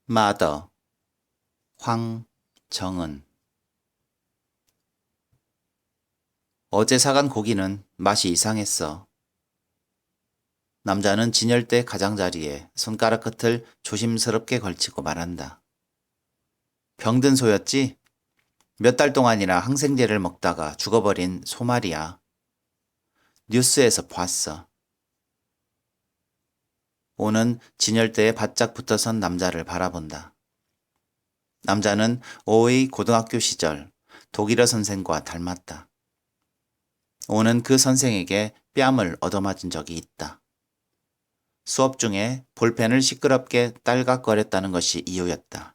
마더, 황정은. 어제 사간 고기는 맛이 이상했어. 남자는 진열대 가장자리에 손가락 끝을 조심스럽게 걸치고 말한다. 병든 소였지? 몇 달 동안이나 항생제를 먹다가 죽어버린 소 말이야. 뉴스에서 봤어. 오는 진열대에 바짝 붙어선 남자를 바라본다. 남자는 오의 고등학교 시절 독일어 선생과 닮았다. 오는 그 선생에게 뺨을 얻어맞은 적이 있다. 수업 중에 볼펜을 시끄럽게 딸깍거렸다는 것이 이유였다.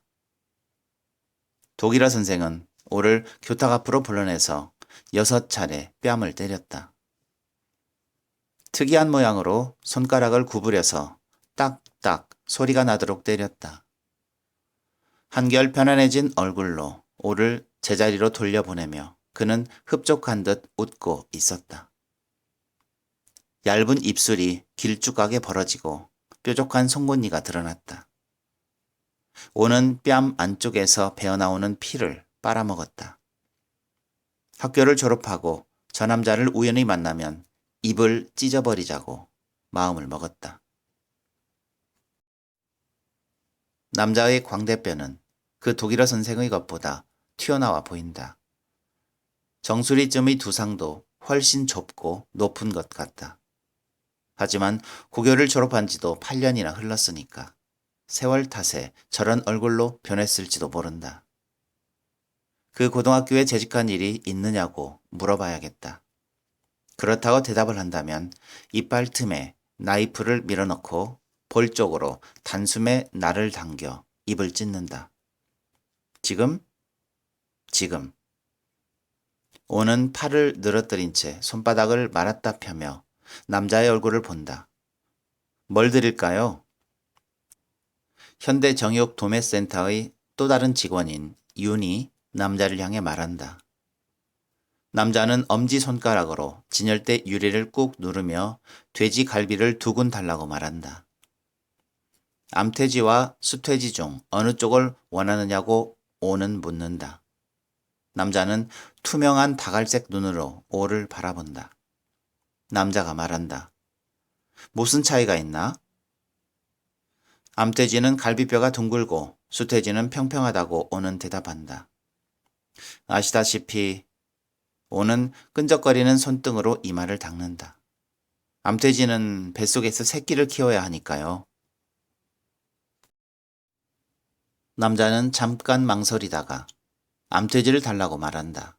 독일어 선생은 오를 교탁 앞으로 불러내서 6차례 뺨을 때렸다. 특이한 모양으로 손가락을 구부려서 딱딱 소리가 나도록 때렸다. 한결 편안해진 얼굴로 오를 제자리로 돌려보내며 그는 흡족한 듯 웃고 있었다. 얇은 입술이 길쭉하게 벌어지고 뾰족한 송곳니가 드러났다. 오는 뺨 안쪽에서 배어나오는 피를 빨아먹었다. 학교를 졸업하고 저 남자를 우연히 만나면 입을 찢어버리자고 마음을 먹었다. 남자의 광대뼈는 그 독일어 선생의 것보다 튀어나와 보인다. 정수리쯤의 두상도 훨씬 좁고 높은 것 같다. 하지만 고교를 졸업한 지도 8년이나 흘렀으니까 세월 탓에 저런 얼굴로 변했을지도 모른다. 그 고등학교에 재직한 일이 있느냐고 물어봐야겠다. 그렇다고 대답을 한다면 이빨 틈에 나이프를 밀어넣고 볼 쪽으로 단숨에 나를 당겨 입을 찢는다. 지금? 지금. 오는 팔을 늘어뜨린 채 손바닥을 말았다 펴며 남자의 얼굴을 본다. 뭘 드릴까요? 현대정육도매센터의 또 다른 직원인 윤이 남자를 향해 말한다. 남자는 엄지손가락으로 진열대 유리를 꾹 누르며 돼지 갈비를 2군 달라고 말한다. 암퇴지와 수퇴지 중 어느 쪽을 원하느냐고 오는 묻는다. 남자는 투명한 다갈색 눈으로 오를 바라본다. 남자가 말한다. 무슨 차이가 있나? 암퇴지는 갈비뼈가 둥글고 수퇴지는 평평하다고 오는 대답한다. 아시다시피 오는 끈적거리는 손등으로 이마를 닦는다. 암퇴지는 뱃속에서 새끼를 키워야 하니까요. 남자는 잠깐 망설이다가 암퇴지를 달라고 말한다.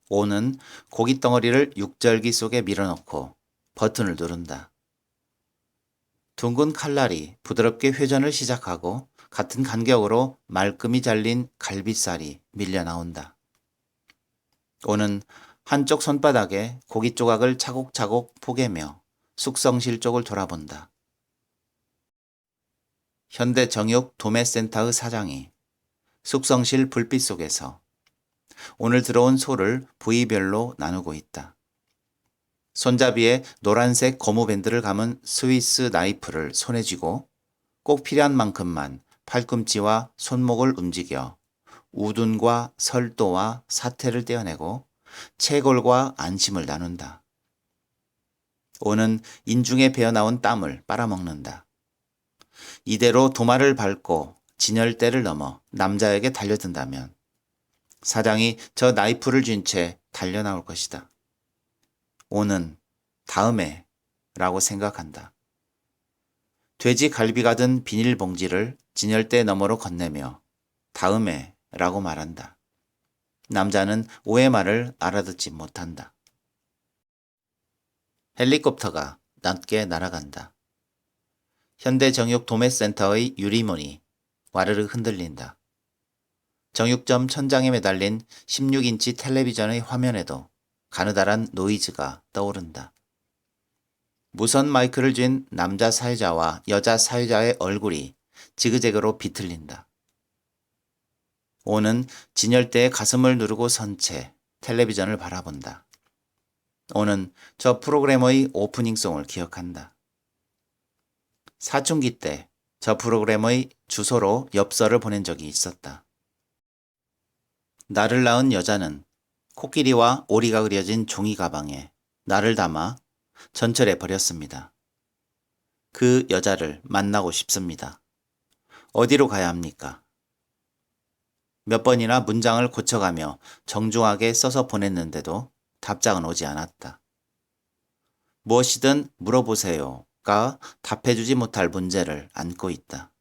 오는 고깃덩어리를 육절기 속에 밀어넣고 버튼을 누른다. 둥근 칼날이 부드럽게 회전을 시작하고 같은 간격으로 말끔히 잘린 갈비살이 밀려 나온다. 오는 한쪽 손바닥에 고기 조각을 차곡차곡 포개며 숙성실 쪽을 돌아본다. 현대정육도매센터의 사장이 숙성실 불빛 속에서 오늘 들어온 소를 부위별로 나누고 있다. 손잡이에 노란색 고무밴드를 감은 스위스 나이프를 손에 쥐고 꼭 필요한 만큼만 팔꿈치와 손목을 움직여 우둔과 설도와 사태를 떼어내고 채골과 안심을 나눈다. 오는 인중에 배어나온 땀을 빨아먹는다. 이대로 도마를 밟고 진열대를 넘어 남자에게 달려든다면 사장이 저 나이프를 쥔 채 달려나올 것이다. 오는 다음에 라고 생각한다. 돼지 갈비가 든 비닐봉지를 진열대 너머로 건네며 다음에 라고 말한다. 남자는 오의 말을 알아듣지 못한다. 헬리콥터가 낮게 날아간다. 현대정육도매센터의 유리문이 와르르 흔들린다. 정육점 천장에 매달린 16인치 텔레비전의 화면에도 가느다란 노이즈가 떠오른다. 무선 마이크를 쥔 남자 사회자와 여자 사회자의 얼굴이 지그재그로 비틀린다. 오는 진열대에 가슴을 누르고 선 채 텔레비전을 바라본다. 오는 저 프로그래머의 오프닝송을 기억한다. 사춘기 때 저 프로그램의 주소로 엽서를 보낸 적이 있었다. 나를 낳은 여자는 코끼리와 오리가 그려진 종이 가방에 나를 담아 전철에 버렸습니다. 그 여자를 만나고 싶습니다. 어디로 가야 합니까? 몇 번이나 문장을 고쳐가며 정중하게 써서 보냈는데도 답장은 오지 않았다. 무엇이든 물어보세요가 답해주지 못할 문제를 안고 있다.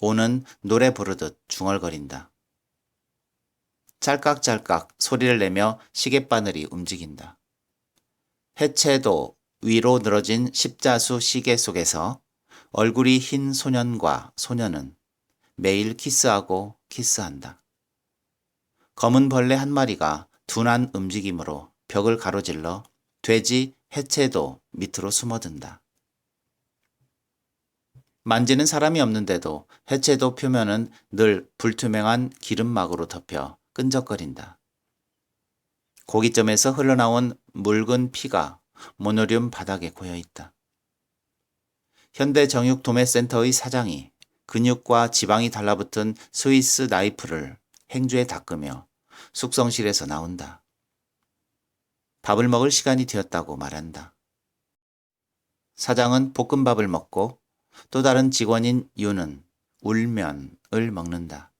오는 노래 부르듯 중얼거린다. 짤깍짤깍 소리를 내며 시계바늘이 움직인다. 해체도 위로 늘어진 십자수 시계 속에서 얼굴이 흰 소년과 소녀는 매일 키스하고 키스한다. 검은 벌레 한 마리가 둔한 움직임으로 벽을 가로질러 돼지 해체도 밑으로 숨어든다. 만지는 사람이 없는데도 해체도 표면은 늘 불투명한 기름막으로 덮여 끈적거린다. 고깃점에서 흘러나온 묽은 피가 모노륨 바닥에 고여있다. 현대정육도매센터의 사장이 근육과 지방이 달라붙은 스위스 나이프를 행주에 닦으며 숙성실에서 나온다. 밥을 먹을 시간이 되었다고 말한다. 사장은 볶음밥을 먹고 또 다른 직원인 유는 울면을 먹는다.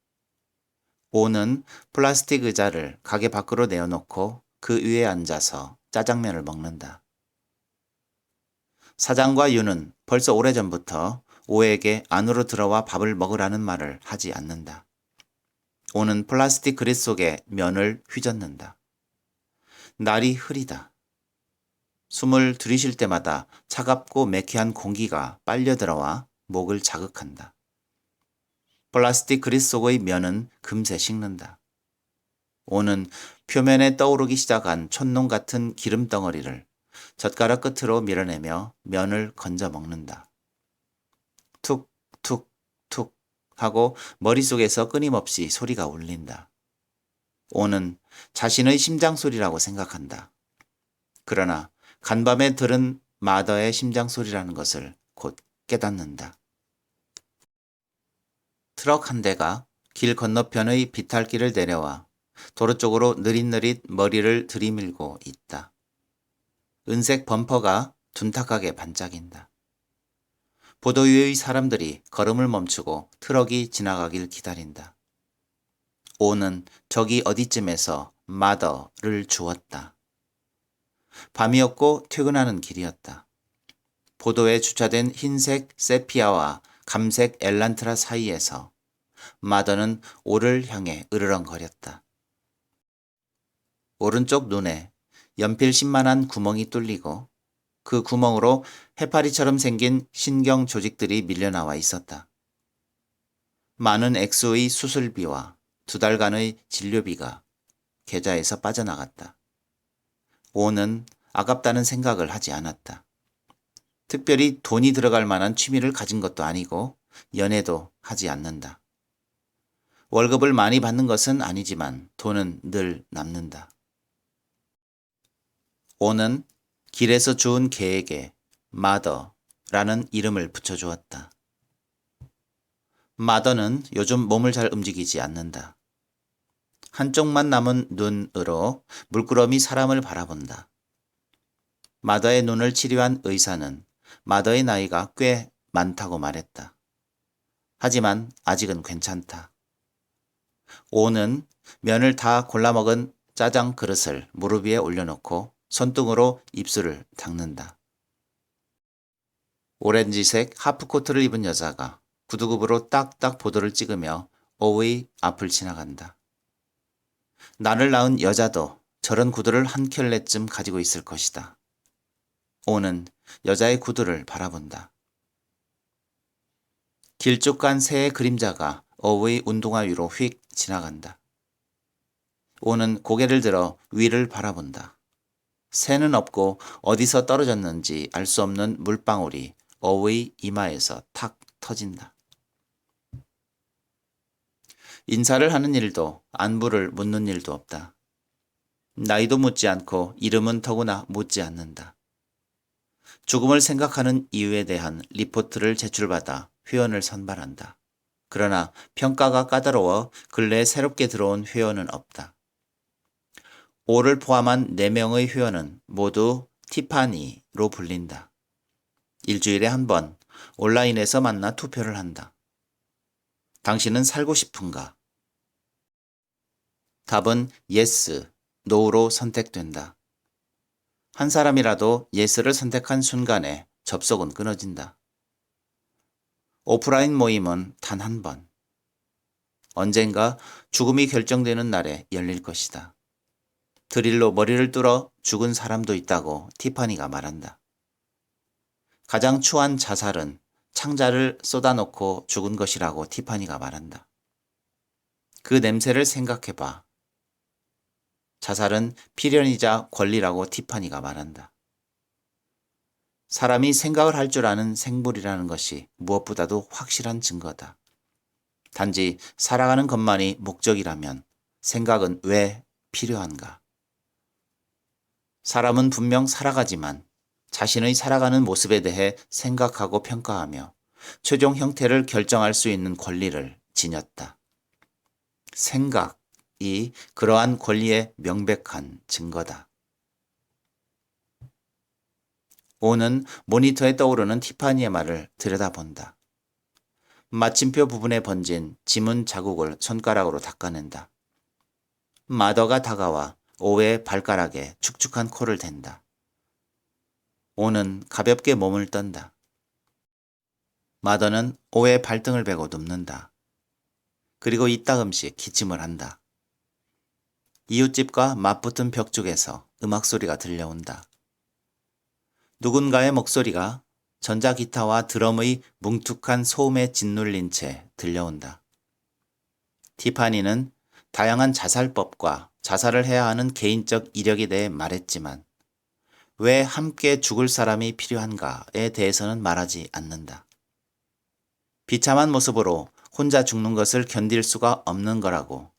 오는 플라스틱 의자를 가게 밖으로 내어놓고 그 위에 앉아서 짜장면을 먹는다. 사장과 유는 벌써 오래전부터 오에게 안으로 들어와 밥을 먹으라는 말을 하지 않는다. 오는 플라스틱 그릇 속에 면을 휘젓는다. 날이 흐리다. 숨을 들이쉴 때마다 차갑고 매캐한 공기가 빨려 들어와 목을 자극한다. 플라스틱 그릇 속의 면은 금세 식는다. 오는 표면에 떠오르기 시작한 촛농 같은 기름 덩어리를 젓가락 끝으로 밀어내며 면을 건져 먹는다. 툭, 툭, 툭 하고 머릿속에서 끊임없이 소리가 울린다. 오는 자신의 심장 소리라고 생각한다. 그러나 간밤에 들은 마더의 심장 소리라는 것을 곧 깨닫는다. 트럭 한 대가 길 건너편의 비탈길을 내려와 도로 쪽으로 느릿느릿 머리를 들이밀고 있다. 은색 범퍼가 둔탁하게 반짝인다. 보도 위의 사람들이 걸음을 멈추고 트럭이 지나가길 기다린다. 오는 저기 어디쯤에서 마더를 주었다. 밤이었고 퇴근하는 길이었다. 보도에 주차된 흰색 세피아와 감색 엘란트라 사이에서 마더는 오를 향해 으르렁거렸다. 오른쪽 눈에 연필심만한 구멍이 뚫리고 그 구멍으로 해파리처럼 생긴 신경 조직들이 밀려나와 있었다. 많은 액수의 수술비와 2달간의 진료비가 계좌에서 빠져나갔다. 오는 아깝다는 생각을 하지 않았다. 특별히 돈이 들어갈 만한 취미를 가진 것도 아니고 연애도 하지 않는다. 월급을 많이 받는 것은 아니지만 돈은 늘 남는다. 오는 길에서 주운 개에게 마더라는 이름을 붙여주었다. 마더는 요즘 몸을 잘 움직이지 않는다. 한쪽만 남은 눈으로 물끄러미 사람을 바라본다. 마더의 눈을 치료한 의사는 마더의 나이가 꽤 많다고 말했다. 하지만 아직은 괜찮다. 오는 면을 다 골라먹은 짜장 그릇을 무릎 위에 올려놓고 손등으로 입술을 닦는다. 오렌지색 하프코트를 입은 여자가 구두굽으로 딱딱 보도를 찍으며 오의 앞을 지나간다. 나를 낳은 여자도 저런 구두를 한 켤레쯤 가지고 있을 것이다. 오는 여자의 구두를 바라본다. 길쭉한 새의 그림자가 어의 운동화 위로 휙 지나간다. 오는 고개를 들어 위를 바라본다. 새는 없고 어디서 떨어졌는지 알 수 없는 물방울이 어의 이마에서 탁 터진다. 인사를 하는 일도 안부를 묻는 일도 없다. 나이도 묻지 않고 이름은 더구나 묻지 않는다. 죽음을 생각하는 이유에 대한 리포트를 제출받아 회원을 선발한다. 그러나 평가가 까다로워 근래에 새롭게 들어온 회원은 없다. 오를 포함한 4명의 회원은 모두 티파니로 불린다. 일주일에 한 번 온라인에서 만나 투표를 한다. 당신은 살고 싶은가? 답은 yes, no로 선택된다. 한 사람이라도 yes를 선택한 순간에 접속은 끊어진다. 오프라인 모임은 단 한 번. 언젠가 죽음이 결정되는 날에 열릴 것이다. 드릴로 머리를 뚫어 죽은 사람도 있다고 티파니가 말한다. 가장 추한 자살은 창자를 쏟아놓고 죽은 것이라고 티파니가 말한다. 그 냄새를 생각해봐. 자살은 필연이자 권리라고 티파니가 말한다. 사람이 생각을 할 줄 아는 생물이라는 것이 무엇보다도 확실한 증거다. 단지 살아가는 것만이 목적이라면 생각은 왜 필요한가? 사람은 분명 살아가지만 자신의 살아가는 모습에 대해 생각하고 평가하며 최종 형태를 결정할 수 있는 권리를 지녔다. 생각이 그러한 권리의 명백한 증거다. 오는 모니터에 떠오르는 티파니의 말을 들여다본다. 마침표 부분에 번진 지문 자국을 손가락으로 닦아낸다. 마더가 다가와 오의 발가락에 축축한 코를 댄다. 오는 가볍게 몸을 떤다. 마더는 오의 발등을 베고 눕는다. 그리고 이따금씩 기침을 한다. 이웃집과 맞붙은 벽 쪽에서 음악 소리가 들려온다. 누군가의 목소리가 전자기타와 드럼의 뭉툭한 소음에 짓눌린 채 들려온다. 티파니는 다양한 자살법과 자살을 해야 하는 개인적 이력에 대해 말했지만 왜 함께 죽을 사람이 필요한가에 대해서는 말하지 않는다. 비참한 모습으로 혼자 죽는 것을 견딜 수가 없는 거라고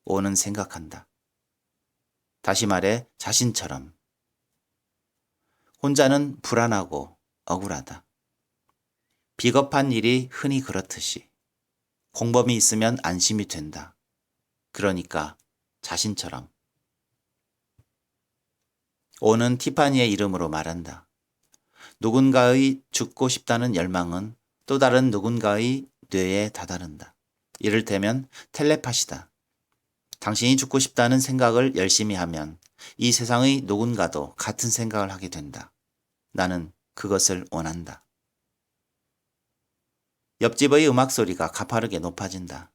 오는 생각한다. 다시 말해 자신처럼. 혼자는 불안하고 억울하다. 비겁한 일이 흔히 그렇듯이 공범이 있으면 안심이 된다. 그러니까 자신처럼. 오는 티파니의 이름으로 말한다. 누군가의 죽고 싶다는 열망은 또 다른 누군가의 뇌에 다다른다. 이를테면 텔레파시다. 당신이 죽고 싶다는 생각을 열심히 하면 이 세상의 누군가도 같은 생각을 하게 된다. 나는 그것을 원한다. 옆집의 음악 소리가 가파르게 높아진다.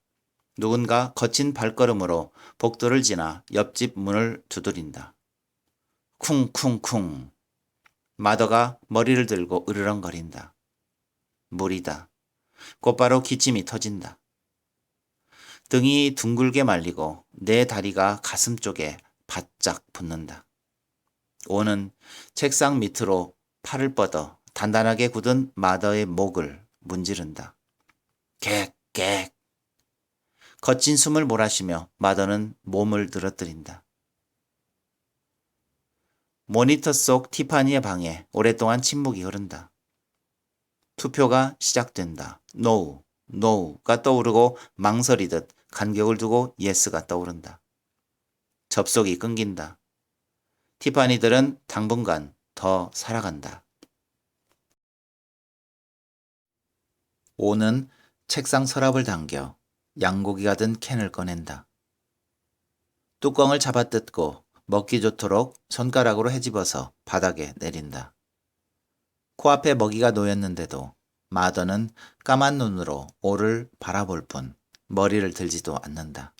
누군가 거친 발걸음으로 복도를 지나 옆집 문을 두드린다. 쿵쿵쿵. 마더가 머리를 들고 으르렁거린다. 물이다. 곧바로 기침이 터진다. 등이 둥글게 말리고 내 다리가 가슴 쪽에 바짝 붙는다. 오는 책상 밑으로 팔을 뻗어 단단하게 굳은 마더의 목을 문지른다. 객객. 거친 숨을 몰아쉬며 마더는 몸을 늘어뜨린다. 모니터 속 티파니의 방에 오랫동안 침묵이 흐른다. 투표가 시작된다. No, no가 떠오르고 망설이듯 간격을 두고 yes가 떠오른다. 접속이 끊긴다. 티파니들은 당분간 더 살아간다. 오는 책상 서랍을 당겨 양고기가 든 캔을 꺼낸다. 뚜껑을 잡아뜯고 먹기 좋도록 손가락으로 헤집어서 바닥에 내린다. 코앞에 먹이가 놓였는데도 마더는 까만 눈으로 오를 바라볼 뿐 머리를 들지도 않는다.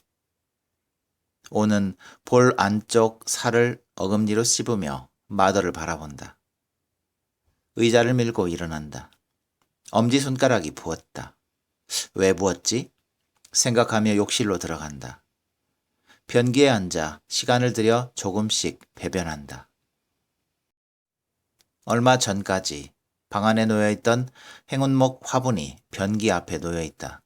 오는 볼 안쪽 살을 어금니로 씹으며 마더를 바라본다. 의자를 밀고 일어난다. 엄지손가락이 부었다. 왜 부었지? 생각하며 욕실로 들어간다. 변기에 앉아 시간을 들여 조금씩 배변한다. 얼마 전까지 방 안에 놓여있던 행운목 화분이 변기 앞에 놓여있다.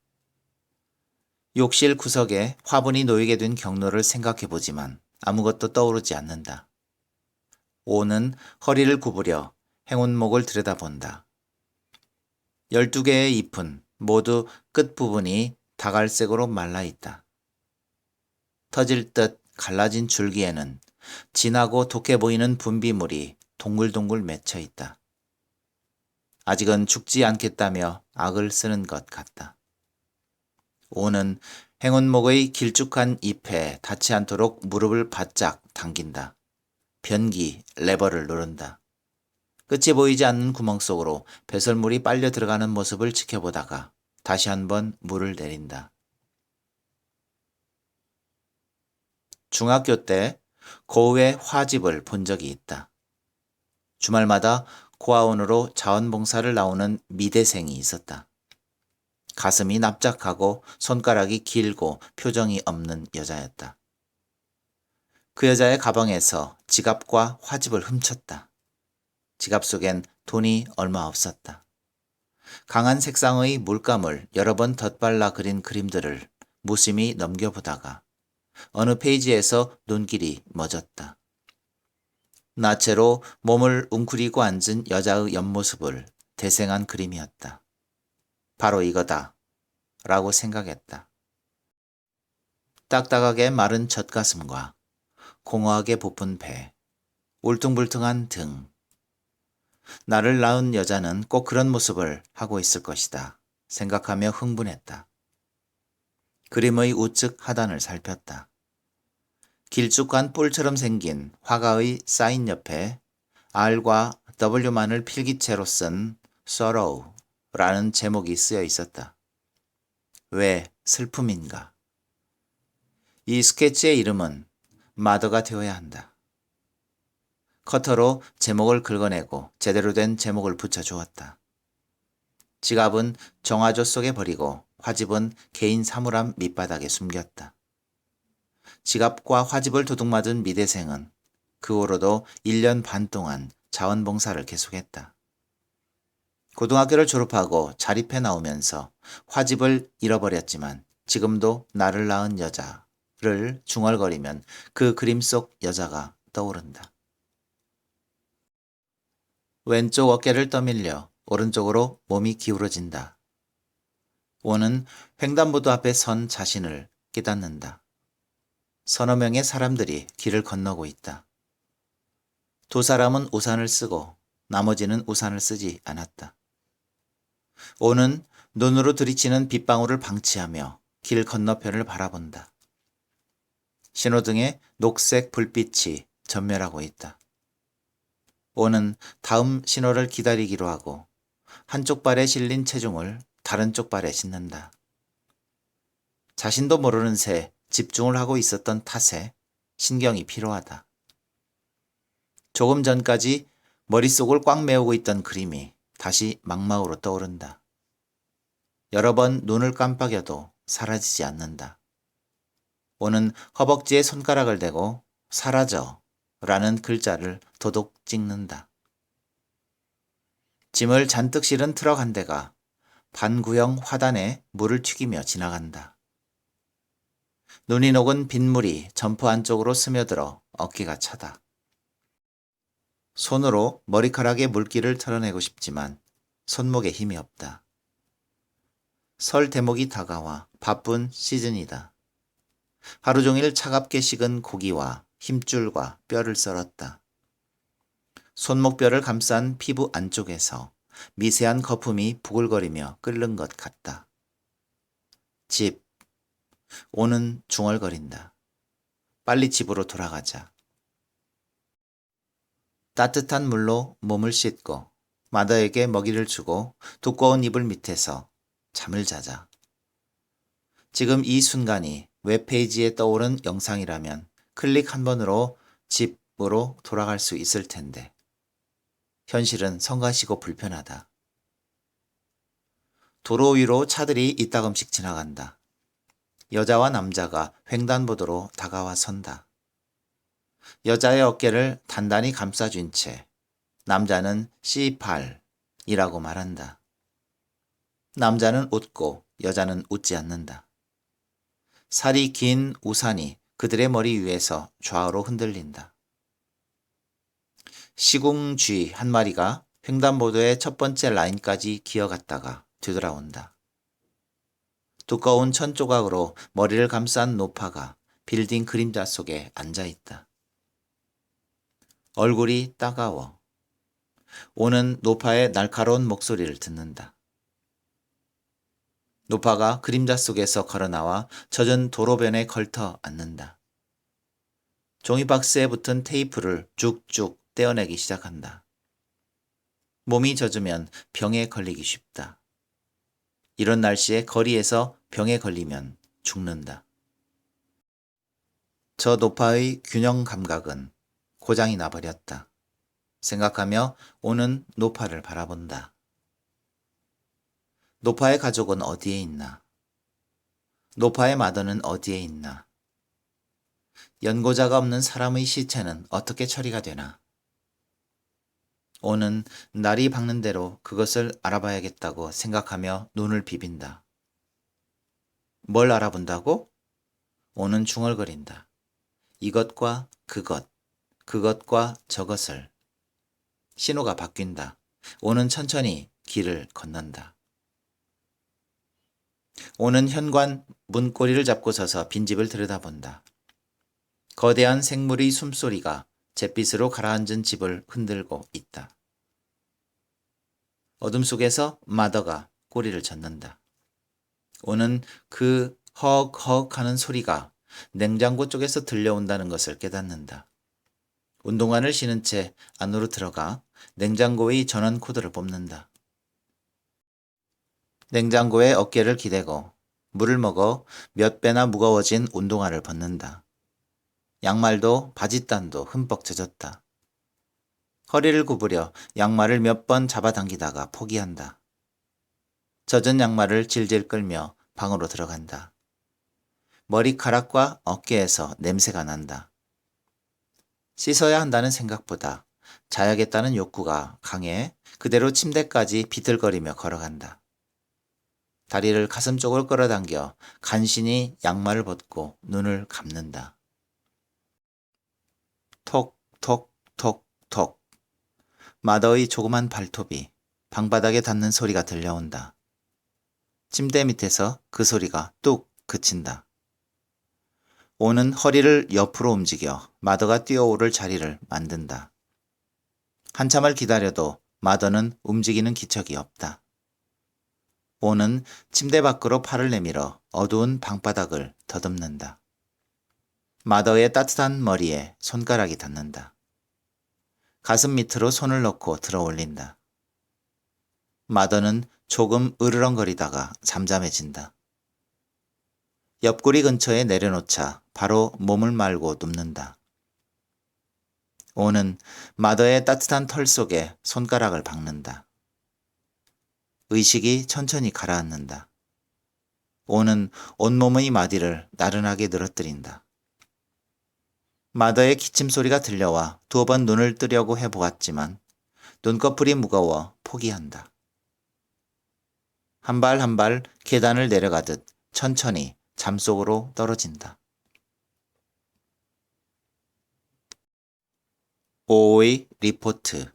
욕실 구석에 화분이 놓이게 된 경로를 생각해보지만 아무것도 떠오르지 않는다. 오는 허리를 구부려 행운목을 들여다본다. 12개의 잎은 모두 끝부분이 다갈색으로 말라 있다. 터질 듯 갈라진 줄기에는 진하고 독해 보이는 분비물이 동글동글 맺혀 있다. 아직은 죽지 않겠다며 악을 쓰는 것 같다. 오는 행운목의 길쭉한 잎에 닿지 않도록 무릎을 바짝 당긴다. 변기 레버를 누른다. 끝이 보이지 않는 구멍 속으로 배설물이 빨려 들어가는 모습을 지켜보다가 다시 한번 물을 내린다. 중학교 때 고우의 화집을 본 적이 있다. 주말마다 고아원으로 자원봉사를 나오는 미대생이 있었다. 가슴이 납작하고 손가락이 길고 표정이 없는 여자였다. 그 여자의 가방에서 지갑과 화집을 훔쳤다. 지갑 속엔 돈이 얼마 없었다. 강한 색상의 물감을 여러 번 덧발라 그린 그림들을 무심히 넘겨보다가 어느 페이지에서 눈길이 멎었다. 나체로 몸을 웅크리고 앉은 여자의 옆모습을 대생한 그림이었다. 바로 이거다 라고 생각했다. 딱딱하게 마른 젖가슴과 공허하게 부푼 배, 울퉁불퉁한 등. 나를 낳은 여자는 꼭 그런 모습을 하고 있을 것이다 생각하며 흥분했다. 그림의 우측 하단을 살폈다. 길쭉한 뿔처럼 생긴 화가의 사인 옆에 R과 W만을 필기체로 쓴 Sorrow라는 제목이 쓰여 있었다. 왜 슬픔인가? 이 스케치의 이름은 마더가 되어야 한다. 커터로 제목을 긁어내고 제대로 된 제목을 붙여주었다. 지갑은 정화조 속에 버리고 화집은 개인 사물함 밑바닥에 숨겼다. 지갑과 화집을 도둑맞은 미대생은 그 후로도 1년 반 동안 자원봉사를 계속했다. 고등학교를 졸업하고 자립해 나오면서 화집을 잃어버렸지만 지금도 나를 낳은 여자를 중얼거리면 그 그림 속 여자가 떠오른다. 왼쪽 어깨를 떠밀려 오른쪽으로 몸이 기울어진다. 오는 횡단보도 앞에 선 자신을 깨닫는다. 서너 명의 사람들이 길을 건너고 있다. 두 사람은 우산을 쓰고 나머지는 우산을 쓰지 않았다. 오는 눈으로 들이치는 빗방울을 방치하며 길 건너편을 바라본다. 신호등에 녹색 불빛이 전멸하고 있다. 오는 다음 신호를 기다리기로 하고 한쪽 발에 실린 체중을 다른 쪽 발에 싣는다. 자신도 모르는 새 집중을 하고 있었던 탓에 신경이 피로하다. 조금 전까지 머릿속을 꽉 메우고 있던 그림이 다시 망망으로 떠오른다. 여러 번 눈을 깜빡여도 사라지지 않는다. 오는 허벅지에 손가락을 대고 사라져 라는 글자를 도독 찍는다. 짐을 잔뜩 실은 트럭 한 대가 반구형 화단에 물을 튀기며 지나간다. 눈이 녹은 빗물이 점퍼 안쪽으로 스며들어 어깨가 차다. 손으로 머리카락의 물기를 털어내고 싶지만 손목에 힘이 없다. 설 대목이 다가와 바쁜 시즌이다. 하루 종일 차갑게 식은 고기와 힘줄과 뼈를 썰었다. 손목뼈를 감싼 피부 안쪽에서 미세한 거품이 부글거리며 끓는 것 같다. 집. 오는 중얼거린다. 빨리 집으로 돌아가자. 따뜻한 물로 몸을 씻고 마더에게 먹이를 주고 두꺼운 이불 밑에서 잠을 자자. 지금 이 순간이 웹페이지에 떠오른 영상이라면 클릭 한 번으로 집으로 돌아갈 수 있을 텐데 현실은 성가시고 불편하다. 도로 위로 차들이 이따금씩 지나간다. 여자와 남자가 횡단보도로 다가와 선다. 여자의 어깨를 단단히 감싸준 채 남자는 C8이라고 말한다. 남자는 웃고 여자는 웃지 않는다. 살이 긴 우산이 그들의 머리 위에서 좌우로 흔들린다. 시궁쥐 한 마리가 횡단보도의 첫 번째 라인까지 기어갔다가 뒤돌아온다. 두꺼운 천 조각으로 머리를 감싼 노파가 빌딩 그림자 속에 앉아있다. 얼굴이 따가워. 오는 노파의 날카로운 목소리를 듣는다. 노파가 그림자 속에서 걸어나와 젖은 도로변에 걸터 앉는다. 종이박스에 붙은 테이프를 쭉쭉 떼어내기 시작한다. 몸이 젖으면 병에 걸리기 쉽다. 이런 날씨에 거리에서 병에 걸리면 죽는다. 저 노파의 균형 감각은 고장이 나버렸다. 생각하며 오는 노파를 바라본다. 노파의 가족은 어디에 있나? 노파의 마더는 어디에 있나? 연고자가 없는 사람의 시체는 어떻게 처리가 되나? 오는 날이 밝는 대로 그것을 알아봐야겠다고 생각하며 눈을 비빈다. 뭘 알아본다고? 오는 중얼거린다. 이것과 그것, 그것과 저것을. 신호가 바뀐다. 오는 천천히 길을 건넌다. 오는 현관 문고리를 잡고 서서 빈집을 들여다본다. 거대한 생물의 숨소리가 잿빛으로 가라앉은 집을 흔들고 있다. 어둠 속에서 마더가 꼬리를 젓는다. 오는 그 헉헉 하는 소리가 냉장고 쪽에서 들려온다는 것을 깨닫는다. 운동화를 신은 채 안으로 들어가 냉장고의 전원 코드를 뽑는다. 냉장고에 어깨를 기대고 물을 먹어 몇 배나 무거워진 운동화를 벗는다. 양말도 바짓단도 흠뻑 젖었다. 허리를 구부려 양말을 몇 번 잡아당기다가 포기한다. 젖은 양말을 질질 끌며 방으로 들어간다. 머리카락과 어깨에서 냄새가 난다. 씻어야 한다는 생각보다 자야겠다는 욕구가 강해 그대로 침대까지 비틀거리며 걸어간다. 다리를 가슴 쪽으로 끌어당겨 간신히 양말을 벗고 눈을 감는다. 톡, 톡, 톡, 톡. 마더의 조그만 발톱이 방바닥에 닿는 소리가 들려온다. 침대 밑에서 그 소리가 뚝 그친다. 오는 허리를 옆으로 움직여 마더가 뛰어오를 자리를 만든다. 한참을 기다려도 마더는 움직이는 기척이 없다. 오는 침대 밖으로 팔을 내밀어 어두운 방바닥을 더듬는다. 마더의 따뜻한 머리에 손가락이 닿는다. 가슴 밑으로 손을 넣고 들어 올린다. 마더는 조금 으르렁거리다가 잠잠해진다. 옆구리 근처에 내려놓자 바로 몸을 말고 눕는다. 오는 마더의 따뜻한 털 속에 손가락을 박는다. 의식이 천천히 가라앉는다. 오는 온몸의 마디를 나른하게 늘어뜨린다. 마더의 기침 소리가 들려와 2번 눈을 뜨려고 해보았지만 눈꺼풀이 무거워 포기한다. 한 발 한 발 계단을 내려가듯 천천히 잠속으로 떨어진다. 오의 리포트.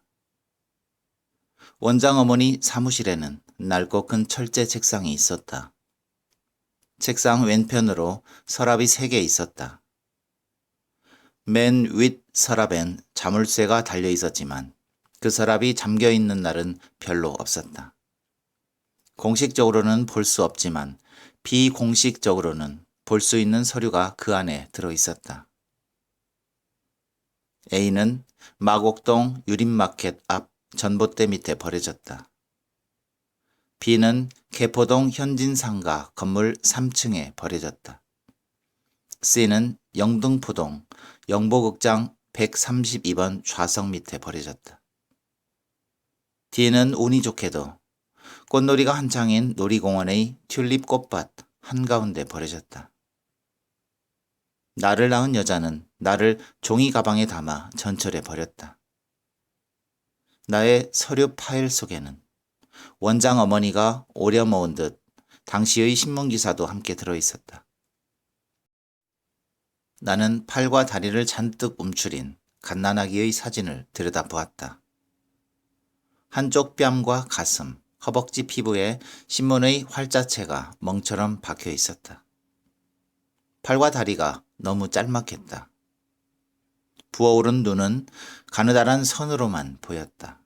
원장 어머니 사무실에는 낡고 큰 철제 책상이 있었다. 책상 왼편으로 서랍이 3개 있었다. 맨 윗 서랍엔 자물쇠가 달려 있었지만 그 서랍이 잠겨 있는 날은 별로 없었다. 공식적으로는 볼 수 없지만 비공식적으로는 볼 수 있는 서류가 그 안에 들어 있었다. A는 마곡동 유림마켓 앞 전봇대 밑에 버려졌다. B는 개포동 현진상가 건물 3층에 버려졌다. C는 영등포동 영보극장 132번 좌석 밑에 버려졌다. D는 운이 좋게도 꽃놀이가 한창인 놀이공원의 튤립 꽃밭 한가운데 버려졌다. 나를 낳은 여자는 나를 종이 가방에 담아 전철에 버렸다. 나의 서류 파일 속에는 원장 어머니가 오려 모은 듯 당시의 신문기사도 함께 들어있었다. 나는 팔과 다리를 잔뜩 움츠린 갓난아기의 사진을 들여다보았다. 한쪽 뺨과 가슴, 허벅지 피부에 신문의 활자체가 멍처럼 박혀 있었다. 팔과 다리가 너무 짤막했다. 부어오른 눈은 가느다란 선으로만 보였다.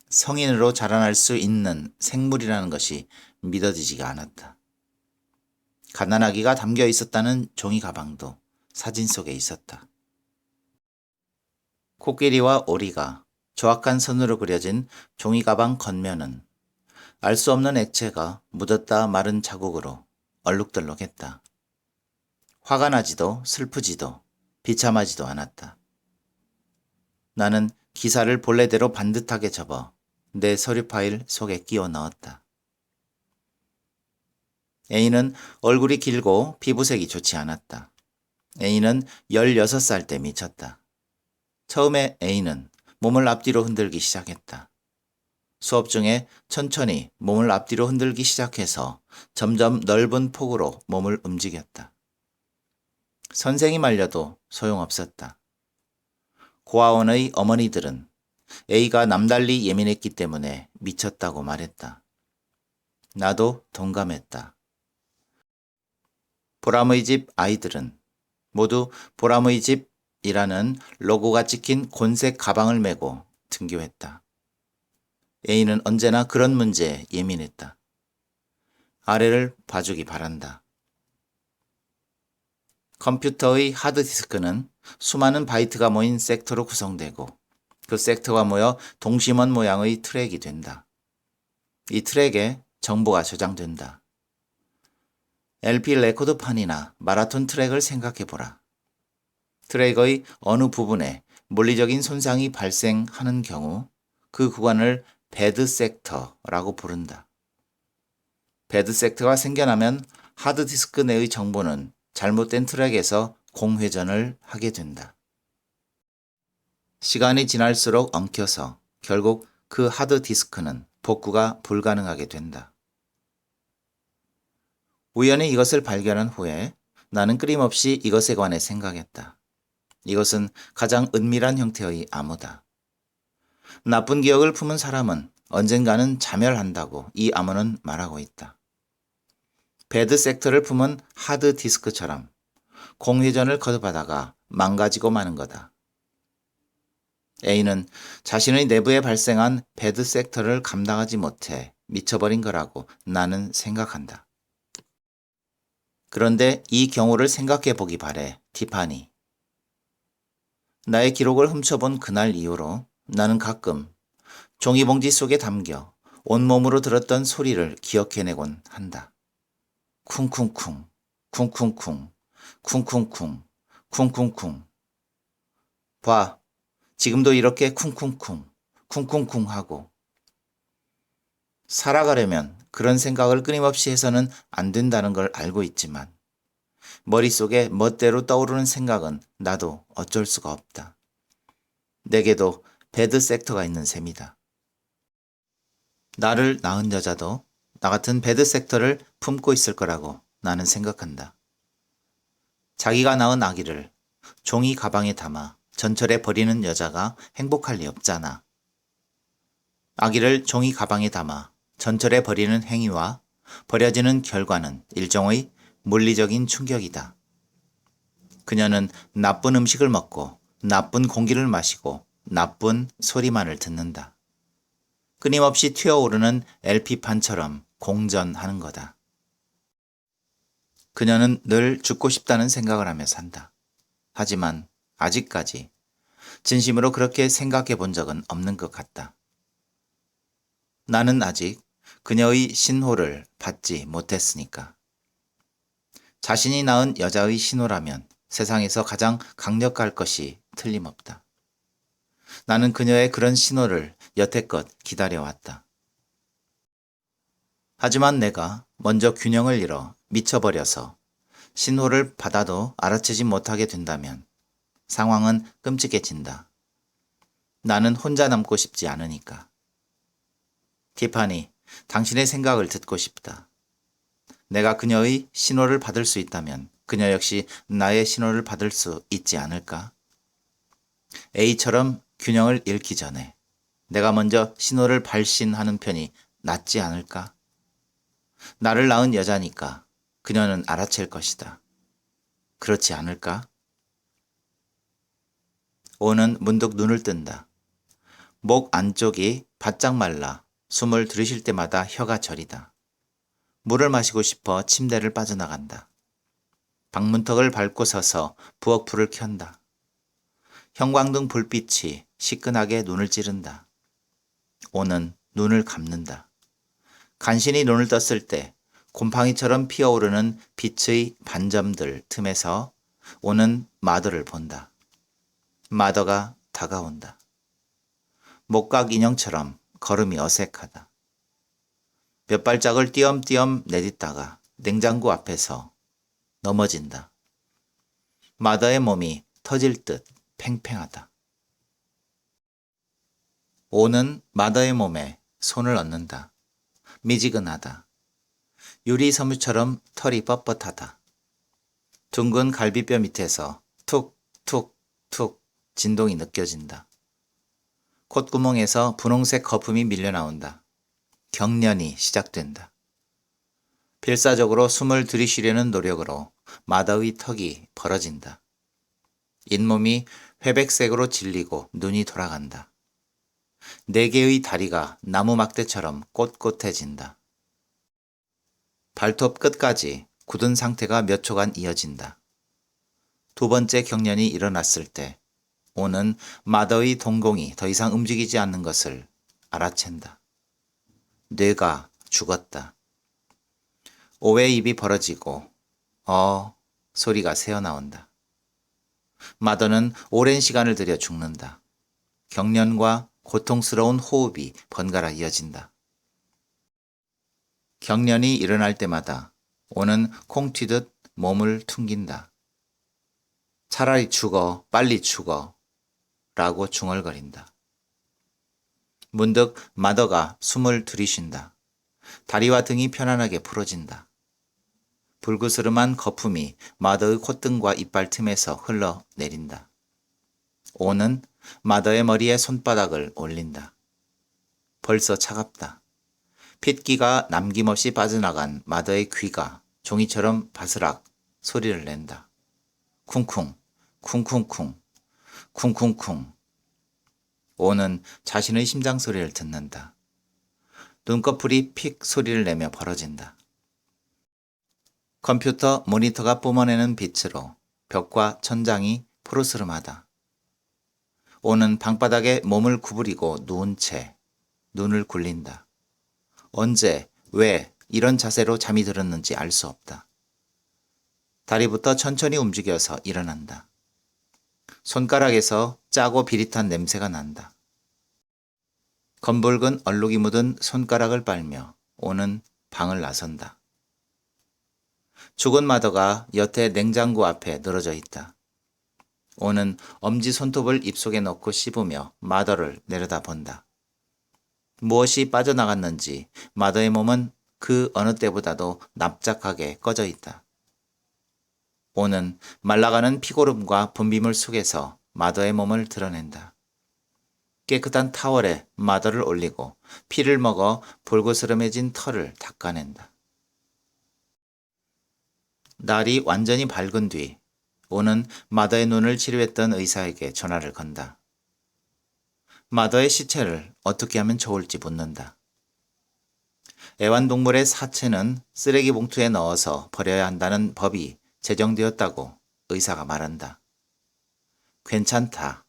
성인으로 자라날 수 있는 생물이라는 것이 믿어지지가 않았다. 갓난아기가 담겨 있었다는 종이 가방도 사진 속에 있었다. 코끼리와 오리가 조악한 선으로 그려진 종이 가방 겉면은 알 수 없는 액체가 묻었다 마른 자국으로 얼룩덜룩했다. 화가 나지도 슬프지도 비참하지도 않았다. 나는 기사를 본래대로 반듯하게 접어 내 서류 파일 속에 끼워 넣었다. A는 얼굴이 길고 피부색이 좋지 않았다. A는 16살 때 미쳤다. 처음에 A는 몸을 앞뒤로 흔들기 시작했다. 수업 중에 천천히 몸을 앞뒤로 흔들기 시작해서 점점 넓은 폭으로 몸을 움직였다. 선생이 말려도 소용없었다. 고아원의 어머니들은 A가 남달리 예민했기 때문에 미쳤다고 말했다. 나도 동감했다. 보람의 집 아이들은 모두 보람의 집이라는 로고가 찍힌 곤색 가방을 메고 등교했다. A는 언제나 그런 문제에 예민했다. 아래를 봐주기 바란다. 컴퓨터의 하드디스크는 수많은 바이트가 모인 섹터로 구성되고 그 섹터가 모여 동심원 모양의 트랙이 된다. 이 트랙에 정보가 저장된다. LP 레코드판이나 마라톤 트랙을 생각해보라. 트랙의 어느 부분에 물리적인 손상이 발생하는 경우 그 구간을 배드 섹터라고 부른다. 배드 섹터가 생겨나면 하드디스크 내의 정보는 잘못된 트랙에서 공회전을 하게 된다. 시간이 지날수록 엉켜서 결국 그 하드디스크는 복구가 불가능하게 된다. 우연히 이것을 발견한 후에 나는 끊임없이 이것에 관해 생각했다. 이것은 가장 은밀한 형태의 암호다. 나쁜 기억을 품은 사람은 언젠가는 자멸한다고 이 암호는 말하고 있다. 배드 섹터를 품은 하드디스크처럼 공회전을 거듭하다가 망가지고 마는 거다. A는 자신의 내부에 발생한 배드 섹터를 감당하지 못해 미쳐버린 거라고 나는 생각한다. 그런데 이 경우를 생각해 보기 바래, 티파니. 나의 기록을 훔쳐본 그날 이후로 나는 가끔 종이봉지 속에 담겨 온몸으로 들었던 소리를 기억해내곤 한다. 쿵쿵쿵, 쿵쿵쿵, 쿵쿵쿵, 쿵쿵쿵. 봐, 지금도 이렇게 쿵쿵쿵, 쿵쿵쿵 하고. 살아가려면 그런 생각을 끊임없이 해서는 안 된다는 걸 알고 있지만 머릿속에 멋대로 떠오르는 생각은 나도 어쩔 수가 없다. 내게도 배드 섹터가 있는 셈이다. 나를 낳은 여자도 나 같은 배드 섹터를 품고 있을 거라고 나는 생각한다. 자기가 낳은 아기를 종이 가방에 담아 전철에 버리는 여자가 행복할 리 없잖아. 아기를 종이 가방에 담아 전철에 버리는 행위와 버려지는 결과는 일종의 물리적인 충격이다. 그녀는 나쁜 음식을 먹고 나쁜 공기를 마시고 나쁜 소리만을 듣는다. 끊임없이 튀어오르는 LP판처럼 공전하는 거다. 그녀는 늘 죽고 싶다는 생각을 하며 산다. 하지만 아직까지 진심으로 그렇게 생각해 본 적은 없는 것 같다. 나는 아직 그녀의 신호를 받지 못했으니까. 자신이 낳은 여자의 신호라면 세상에서 가장 강력할 것이 틀림없다. 나는 그녀의 그런 신호를 여태껏 기다려왔다. 하지만 내가 먼저 균형을 잃어 미쳐버려서 신호를 받아도 알아채지 못하게 된다면 상황은 끔찍해진다. 나는 혼자 남고 싶지 않으니까. 티파니, 당신의 생각을 듣고 싶다. 내가 그녀의 신호를 받을 수 있다면 그녀 역시 나의 신호를 받을 수 있지 않을까? A처럼 균형을 잃기 전에 내가 먼저 신호를 발신하는 편이 낫지 않을까? 나를 낳은 여자니까 그녀는 알아챌 것이다. 그렇지 않을까? 오는 문득 눈을 뜬다. 목 안쪽이 바짝 말라 숨을 들이쉴 때마다 혀가 저리다. 물을 마시고 싶어 침대를 빠져나간다. 방문턱을 밟고 서서 부엌불을 켠다. 형광등 불빛이 시큰하게 눈을 찌른다. 오는 눈을 감는다. 간신히 눈을 떴을 때 곰팡이처럼 피어오르는 빛의 반점들 틈에서 오는 마더를 본다. 마더가 다가온다. 목각 인형처럼 걸음이 어색하다. 몇 발짝을 띄엄띄엄 내딛다가 냉장고 앞에서 넘어진다. 마더의 몸이 터질 듯 팽팽하다. 오는 마더의 몸에 손을 얹는다. 미지근하다. 유리 섬유처럼 털이 뻣뻣하다. 둥근 갈비뼈 밑에서 툭툭툭 진동이 느껴진다. 콧구멍에서 분홍색 거품이 밀려나온다. 경련이 시작된다. 필사적으로 숨을 들이쉬려는 노력으로 마더의 턱이 벌어진다. 잇몸이 회백색으로 질리고 눈이 돌아간다. 네 개의 다리가 나무 막대처럼 꼿꼿해진다. 발톱 끝까지 굳은 상태가 몇 초간 이어진다. 두 번째 경련이 일어났을 때 오는 마더의 동공이 더 이상 움직이지 않는 것을 알아챈다. 뇌가 죽었다. 오의 입이 벌어지고 소리가 새어나온다. 마더는 오랜 시간을 들여 죽는다. 경련과 고통스러운 호흡이 번갈아 이어진다. 경련이 일어날 때마다 오는 콩 튀듯 몸을 퉁긴다. 차라리 죽어, 빨리 죽어 라고 중얼거린다. 문득 마더가 숨을 들이쉰다. 다리와 등이 편안하게 풀어진다. 불그스름한 거품이 마더의 콧등과 이빨 틈에서 흘러내린다. 오는 마더의 머리에 손바닥을 올린다. 벌써 차갑다. 핏기가 남김없이 빠져나간 마더의 귀가 종이처럼 바스락 소리를 낸다. 쿵쿵, 쿵쿵쿵, 쿵쿵쿵. 오는 자신의 심장 소리를 듣는다. 눈꺼풀이 픽 소리를 내며 벌어진다. 컴퓨터 모니터가 뿜어내는 빛으로 벽과 천장이 푸르스름하다. 오는 방바닥에 몸을 구부리고 누운 채 눈을 굴린다. 언제, 왜 이런 자세로 잠이 들었는지 알 수 없다. 다리부터 천천히 움직여서 일어난다. 손가락에서 짜고 비릿한 냄새가 난다. 검붉은 얼룩이 묻은 손가락을 빨며 오는 방을 나선다. 죽은 마더가 여태 냉장고 앞에 늘어져 있다. 오는 엄지 손톱을 입속에 넣고 씹으며 마더를 내려다본다. 무엇이 빠져나갔는지 마더의 몸은 그 어느 때보다도 납작하게 꺼져 있다. 오는 말라가는 피고름과 분비물 속에서 마더의 몸을 드러낸다. 깨끗한 타월에 마더를 올리고 피를 먹어 볼고스름해진 털을 닦아낸다. 날이 완전히 밝은 뒤 오는 마더의 눈을 치료했던 의사에게 전화를 건다. 마더의 시체를 어떻게 하면 좋을지 묻는다. 애완동물의 사체는 쓰레기 봉투에 넣어서 버려야 한다는 법이 제정되었다고 의사가 말한다. 괜찮다.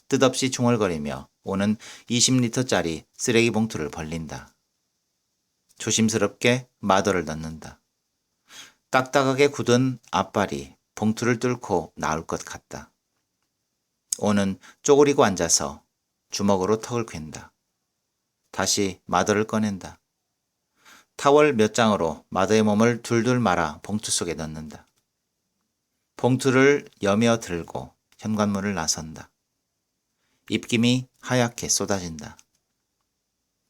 뜻없이 중얼거리며 오는 20리터짜리 쓰레기 봉투를 벌린다. 조심스럽게 마더를 넣는다. 딱딱하게 굳은 앞발이 봉투를 뚫고 나올 것 같다. 오는 쪼그리고 앉아서 주먹으로 턱을 괸다. 다시 마더를 꺼낸다. 타월 몇 장으로 마더의 몸을 둘둘 말아 봉투 속에 넣는다. 봉투를 여며 들고 현관문을 나선다. 입김이 하얗게 쏟아진다.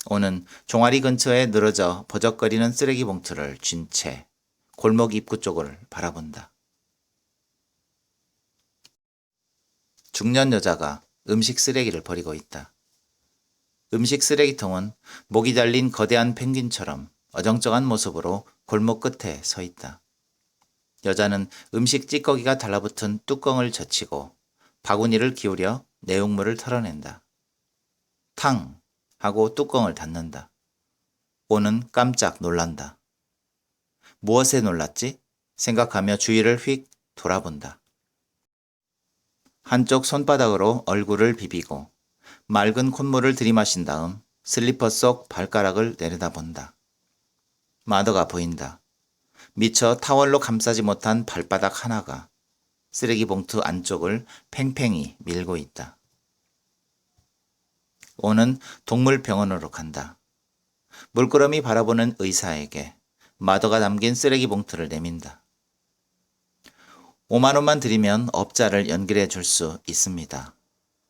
오는 종아리 근처에 늘어져 버적거리는 쓰레기 봉투를 쥔 채 골목 입구 쪽을 바라본다. 중년 여자가 음식 쓰레기를 버리고 있다. 음식 쓰레기통은 목이 달린 거대한 펭귄처럼 어정쩡한 모습으로 골목 끝에 서 있다. 여자는 음식 찌꺼기가 달라붙은 뚜껑을 젖히고 바구니를 기울여 내용물을 털어낸다. 탕! 하고 뚜껑을 닫는다. 오는 깜짝 놀란다. 무엇에 놀랐지? 생각하며 주위를 휙 돌아본다. 한쪽 손바닥으로 얼굴을 비비고 맑은 콧물을 들이마신 다음 슬리퍼 속 발가락을 내려다본다. 마더가 보인다. 미처 타월로 감싸지 못한 발바닥 하나가 쓰레기 봉투 안쪽을 팽팽히 밀고 있다. 오는 동물병원으로 간다. 물끄러미 바라보는 의사에게 마더가 담긴 쓰레기 봉투를 내민다. 5만 원만 드리면 업자를 연결해 줄 수 있습니다.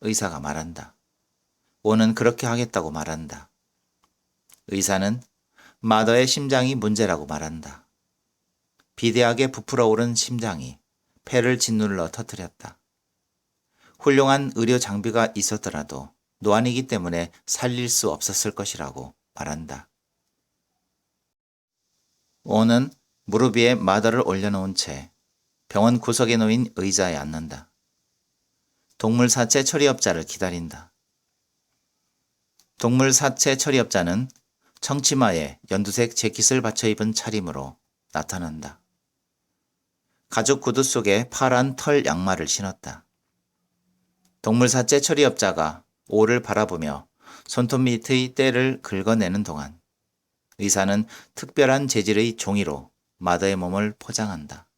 의사가 말한다. 오는 그렇게 하겠다고 말한다. 의사는 마더의 심장이 문제라고 말한다. 비대하게 부풀어 오른 심장이 폐를 짓눌러 터뜨렸다. 훌륭한 의료 장비가 있었더라도 노안이기 때문에 살릴 수 없었을 것이라고 말한다. 오는 무릎 위에 마더를 올려놓은 채 병원 구석에 놓인 의자에 앉는다. 동물 사체 처리업자를 기다린다. 동물 사체 처리업자는 청치마에 연두색 재킷을 받쳐 입은 차림으로 나타난다. 가죽 구두 속에 파란 털 양말을 신었다. 동물 사체 처리업자가 오를 바라보며 손톱 밑의 때를 긁어내는 동안 의사는 특별한 재질의 종이로 마더의 몸을 포장한다.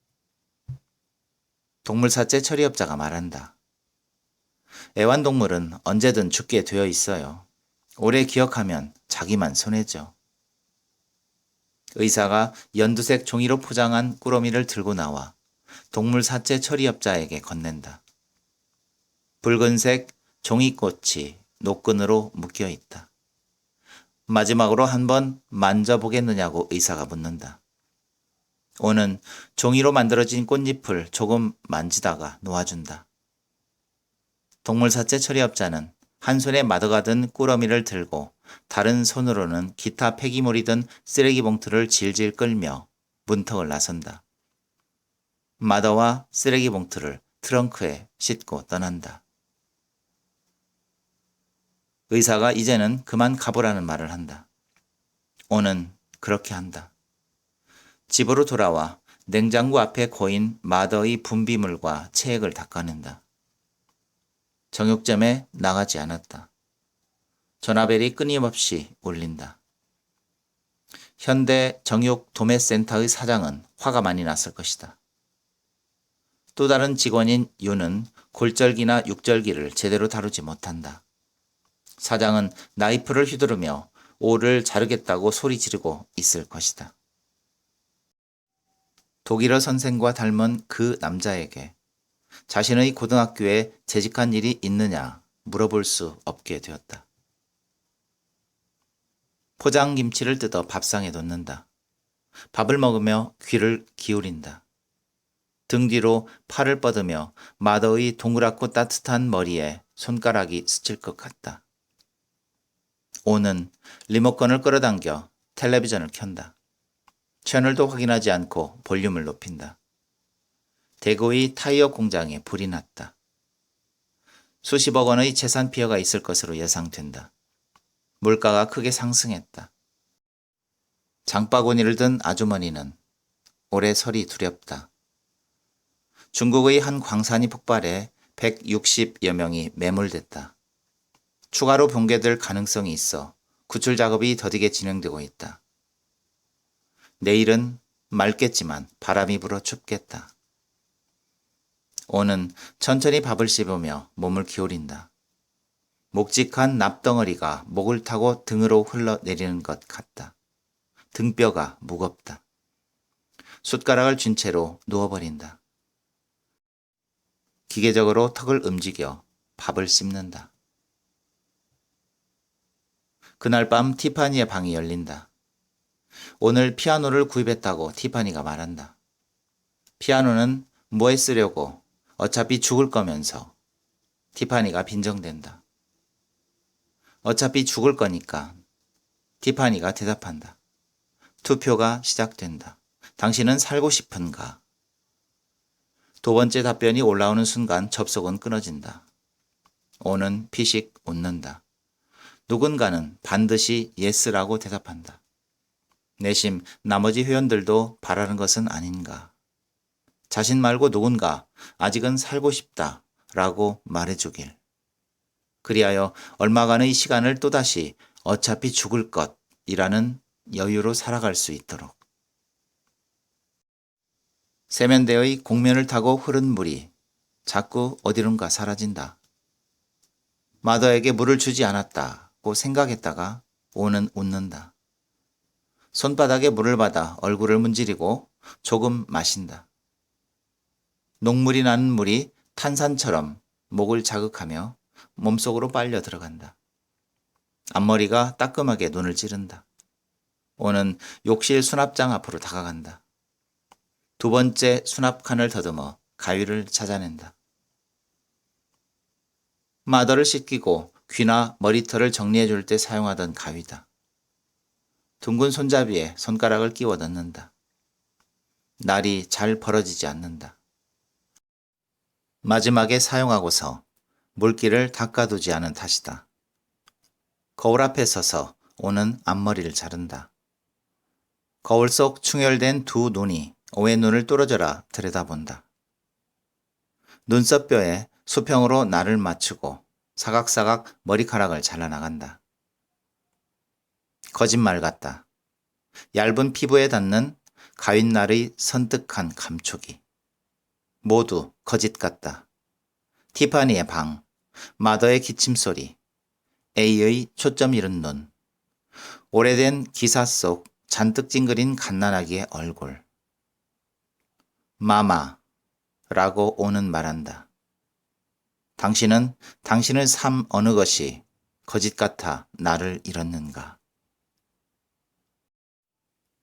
동물 사체 처리업자가 말한다. 애완동물은 언제든 죽게 되어 있어요. 오래 기억하면 자기만 손해죠. 의사가 연두색 종이로 포장한 꾸러미를 들고 나와 동물 사체 처리업자에게 건넨다. 붉은색 종이꽃이 노끈으로 묶여 있다. 마지막으로 한번 만져보겠느냐고 의사가 묻는다. 오는 종이로 만들어진 꽃잎을 조금 만지다가 놓아준다. 동물 사체 처리업자는 한 손에 마더가 든 꾸러미를 들고 다른 손으로는 기타 폐기물이 든 쓰레기 봉투를 질질 끌며 문턱을 나선다. 마더와 쓰레기 봉투를 트렁크에 싣고 떠난다. 의사가 이제는 그만 가보라는 말을 한다. 오는 그렇게 한다. 집으로 돌아와 냉장고 앞에 고인 마더의 분비물과 체액을 닦아낸다. 정육점에 나가지 않았다. 전화벨이 끊임없이 울린다. 현대 정육 도매센터의 사장은 화가 많이 났을 것이다. 또 다른 직원인 유는 골절기나 육절기를 제대로 다루지 못한다. 사장은 나이프를 휘두르며 오를 자르겠다고 소리 지르고 있을 것이다. 독일어 선생과 닮은 그 남자에게 자신의 고등학교에 재직한 일이 있느냐 물어볼 수 없게 되었다. 포장김치를 뜯어 밥상에 놓는다. 밥을 먹으며 귀를 기울인다. 등 뒤로 팔을 뻗으며 마더의 동그랗고 따뜻한 머리에 손가락이 스칠 것 같다. 오는 리모컨을 끌어당겨 텔레비전을 켠다. 채널도 확인하지 않고 볼륨을 높인다. 대구의 타이어 공장에 불이 났다. 수십억 원의 재산 피해가 있을 것으로 예상된다. 물가가 크게 상승했다. 장바구니를 든 아주머니는 올해 설이 두렵다. 중국의 한 광산이 폭발해 160여 명이 매몰됐다. 추가로 붕괴될 가능성이 있어 구출 작업이 더디게 진행되고 있다. 내일은 맑겠지만 바람이 불어 춥겠다. 오는 천천히 밥을 씹으며 몸을 기울인다. 묵직한 납덩어리가 목을 타고 등으로 흘러내리는 것 같다. 등뼈가 무겁다. 숟가락을 쥔 채로 누워버린다. 기계적으로 턱을 움직여 밥을 씹는다. 그날 밤 티파니의 방이 열린다. 오늘 피아노를 구입했다고 티파니가 말한다. 피아노는 뭐에 쓰려고 어차피 죽을 거면서 티파니가 빈정댄다. 어차피 죽을 거니까. 티파니가 대답한다. 투표가 시작된다. 당신은 살고 싶은가? 두 번째 답변이 올라오는 순간 접속은 끊어진다. 오는 피식 웃는다. 누군가는 반드시 예스라고 대답한다. 내심 나머지 회원들도 바라는 것은 아닌가. 자신 말고 누군가 아직은 살고 싶다 라고 말해주길. 그리하여 얼마간의 시간을 또다시 어차피 죽을 것이라는 여유로 살아갈 수 있도록. 세면대의 곡면을 타고 흐른 물이 자꾸 어디론가 사라진다. 마더에게 물을 주지 않았다고 생각했다가 오는 웃는다. 손바닥에 물을 받아 얼굴을 문지르고 조금 마신다. 녹물이 나는 물이 탄산처럼 목을 자극하며 몸속으로 빨려 들어간다. 앞머리가 따끔하게 눈을 찌른다. 오는 욕실 수납장 앞으로 다가간다. 두 번째 수납칸을 더듬어 가위를 찾아낸다. 마더를 씻기고 귀나 머리털을 정리해 줄 때 사용하던 가위다. 둥근 손잡이에 손가락을 끼워 넣는다. 날이 잘 벌어지지 않는다. 마지막에 사용하고서 물기를 닦아두지 않은 탓이다. 거울 앞에 서서 오는 앞머리를 자른다. 거울 속 충혈된 두 눈이 오의 눈을 뚫어져라 들여다본다. 눈썹뼈에 수평으로 날을 맞추고 사각사각 머리카락을 잘라나간다. 거짓말 같다. 얇은 피부에 닿는 가윗날의 선뜩한 감촉이. 모두 거짓 같다. 티파니의 방, 마더의 기침소리, A의 초점 잃은 눈, 오래된 기사 속 잔뜩 찡그린 갓난아기의 얼굴. 마마 라고 오는 말한다. 당신은 당신의 삶 어느 것이 거짓 같아 나를 잃었는가.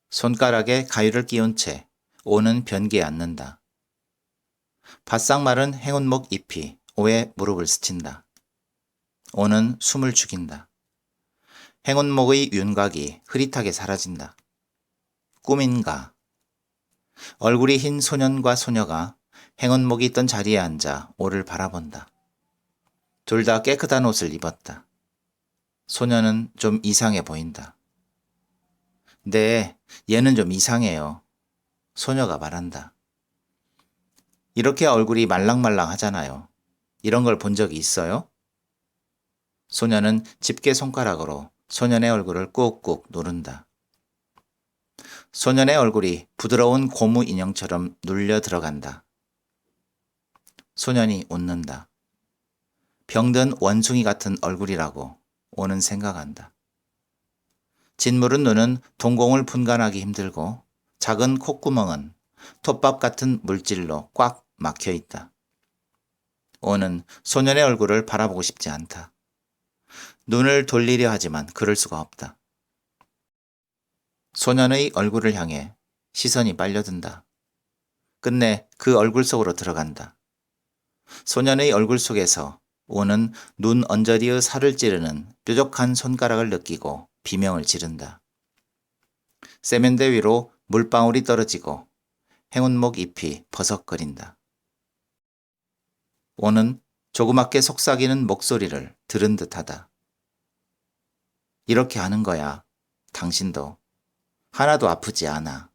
손가락에 가위를 끼운 채 오는 변기에 앉는다. 바싹 마른 행운목 잎이 오의 무릎을 스친다. 오는 숨을 죽인다. 행운목의 윤곽이 흐릿하게 사라진다. 꿈인가? 얼굴이 흰 소년과 소녀가 행운목이 있던 자리에 앉아 오를 바라본다. 둘 다 깨끗한 옷을 입었다. 소녀는 좀 이상해 보인다. 네, 얘는 좀 이상해요. 소녀가 말한다. 이렇게 얼굴이 말랑말랑 하잖아요. 이런 걸 본 적이 있어요? 소녀는 집게 손가락으로 소년의 얼굴을 꾹꾹 누른다. 소년의 얼굴이 부드러운 고무 인형처럼 눌려 들어간다. 소년이 웃는다. 병든 원숭이 같은 얼굴이라고 오는 생각한다. 짓무른 눈은 동공을 분간하기 힘들고 작은 콧구멍은 톱밥 같은 물질로 꽉 막혀 있다. 오는 소년의 얼굴을 바라보고 싶지 않다. 눈을 돌리려 하지만 그럴 수가 없다. 소년의 얼굴을 향해 시선이 빨려든다. 끝내 그 얼굴 속으로 들어간다. 소년의 얼굴 속에서 오는 눈 언저리의 살을 찌르는 뾰족한 손가락을 느끼고 비명을 지른다. 세면대 위로 물방울이 떨어지고 행운목 잎이 버석거린다. 오는 조그맣게 속삭이는 목소리를 들은 듯하다. 이렇게 하는 거야. 당신도 하나도 아프지 않아.